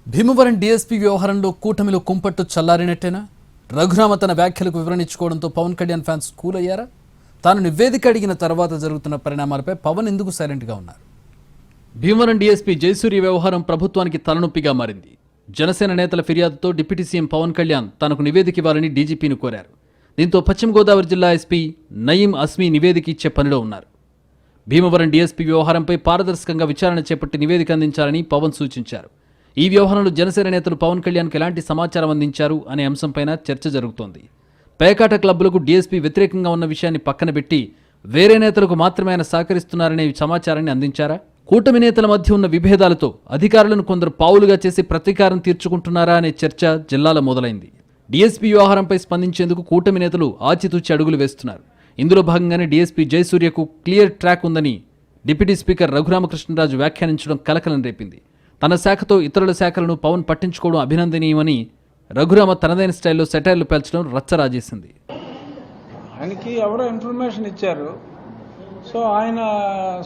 Bhimavaram DSP వ్యవహారంలో కూటమిలో కుంపట్టు చల్లారినట్టేనా? రఘురామ తన వ్యాఖ్యలకు వివరణ ఇచ్చుకోవడంతో పవన్ కళ్యాణ్ ఫ్యాన్స్ కూల్ అయ్యారా? తాను నివేదిక అడిగిన తర్వాత జరుగుతున్న పరిణామాలపై పవన్ ఎందుకు సైలెంట్గా ఉన్నారు? భీమవరం డీఎస్పీ జయసూర్య వ్యవహారం ప్రభుత్వానికి తలనొప్పిగా మారింది. జనసేన నేతల ఫిర్యాదుతో డిప్యూటీ సీఎం పవన్ కళ్యాణ్ తనకు నివేదిక ఇవ్వాలని డీజీపీని కోరారు. దీంతో పశ్చిమ గోదావరి జిల్లా ఎస్పీ నయీం అస్మీ నివేదిక ఇచ్చే పనిలో ఉన్నారు. భీమవరం డీఎస్పీ వ్యవహారంపై పారదర్శకంగా విచారణ చేపట్టి నివేదిక అందించాలని పవన్ సూచించారు. ఈ వ్యవహారంలో జనసేన నేతలు పవన్ కళ్యాణ్కి ఎలాంటి సమాచారం అందించారు అనే అంశంపైన చర్చ జరుగుతోంది. పేకాట క్లబ్బులకు డీఎస్పీ వ్యతిరేకంగా ఉన్న విషయాన్ని పక్కన పెట్టి వేరే నేతలకు మాత్రమే ఆయన సహకరిస్తున్నారనే సమాచారాన్ని అందించారా? కూటమి నేతల మధ్య ఉన్న విభేదాలతో అధికారులను కొందరు పావులుగా చేసి ప్రతీకారం తీర్చుకుంటున్నారా అనే చర్చ జిల్లాలో మొదలైంది. డీఎస్పీ వ్యవహారంపై స్పందించేందుకు కూటమి నేతలు ఆచితూచి అడుగులు వేస్తున్నారు. ఇందులో భాగంగానే డీఎస్పీ జయసూర్యకు క్లియర్ ట్రాక్ ఉందని డిప్యూటీ స్పీకర్ రఘురామకృష్ణరాజు వ్యాఖ్యానించడం కలకలం రేపింది. తన శాఖతో ఇతరుల శాఖలను పవన్ పట్టించుకోవడం అభినందనీయమని రఘురామ తనదైన స్టైల్లో సెటైర్లు పేల్చడం రచ్చరాజేసింది. ఆయనకి ఎవరో ఇన్ఫర్మేషన్ ఇచ్చారు, సో ఆయన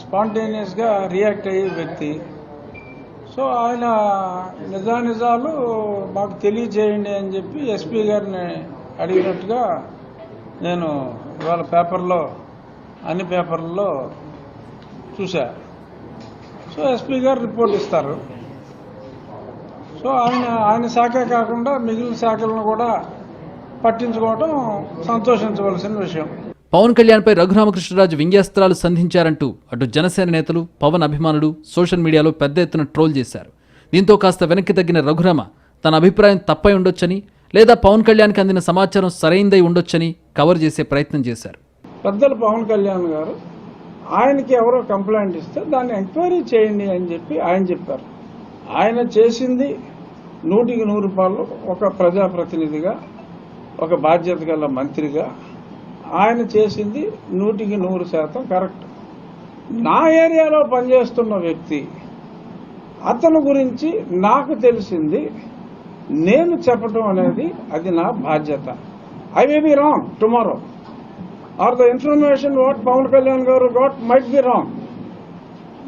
స్పాంటేనియస్గా రియాక్ట్ అయ్యే వ్యక్తి. సో ఆయన నిజాలు మాకు తెలియజేయండి అని చెప్పి ఎస్పీ గారిని అడిగినట్టుగా నేను ఇవాళ అన్ని పేపర్లలో చూశా. సో ఎస్పీ గారు రిపోర్ట్ ఇస్తారు. సో ఆయన శాఖ కాకుండా మిగిలిన శాఖలను కూడా పట్టించుకోవడం సంతోషించవలసిన విషయం. పవన్ కళ్యాణ్పై రఘురామకృష్ణరాజు వ్యంగ్యాస్త్రాలు సంధించారంటూ అటు జనసేన నేతలు, పవన్ అభిమానులు సోషల్ మీడియాలో పెద్ద ఎత్తున ట్రోల్ చేశారు. దీంతో కాస్త వెనక్కి తగ్గిన రఘురామ తన అభిప్రాయం తప్పై ఉండొచ్చని, లేదా పవన్ కళ్యాణ్కి అందిన సమాచారం సరైందై ఉండొచ్చని కవర్ చేసే ప్రయత్నం చేశారు. పెద్దలు పవన్ కళ్యాణ్ గారు ఆయనకి ఎవరో కంప్లైంట్ ఇస్తే దాన్ని ఎంక్వైరీ చేయండి అని చెప్పి ఆయన చెప్పారు. ఆయన చేసింది 100% ఒక ప్రజాప్రతినిధిగా, ఒక బాధ్యత గల మంత్రిగా ఆయన చేసింది 100% కరెక్ట్. నా ఏరియాలో పనిచేస్తున్న వ్యక్తి, అతని గురించి నాకు తెలిసింది నేను చెప్పడం అనేది అది నా బాధ్యత. I may be wrong tomorrow, or the information what Pavan Kalyan గారు got might be wrong,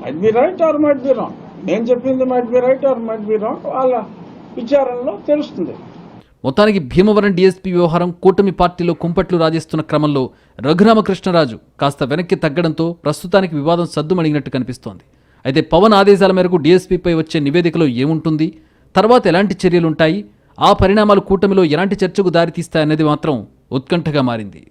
might be right or might be wrong. నేను చెప్పింది might be right or might be wrong, వాళ్ళ విచారణలో తెలుస్తుంది. మొత్తానికి భీమవరం డీఎస్పీ వ్యవహారం కూటమి పార్టీలో కుంపట్లు రాజేస్తున్న క్రమంలో రఘురామకృష్ణరాజు కాస్త వెనక్కి తగ్గడంతో ప్రస్తుతానికి వివాదం సద్దుమణిగినట్టు కనిపిస్తోంది. అయితే పవన్ ఆదేశాల మేరకు డీఎస్పీపై వచ్చే నివేదికలో ఏముంటుంది, తర్వాత ఎలాంటి చర్యలుంటాయి, ఆ పరిణామాలు కూటమిలో ఎలాంటి చర్చకు దారితీస్తాయన్నది మాత్రం ఉత్కంఠగా మారింది.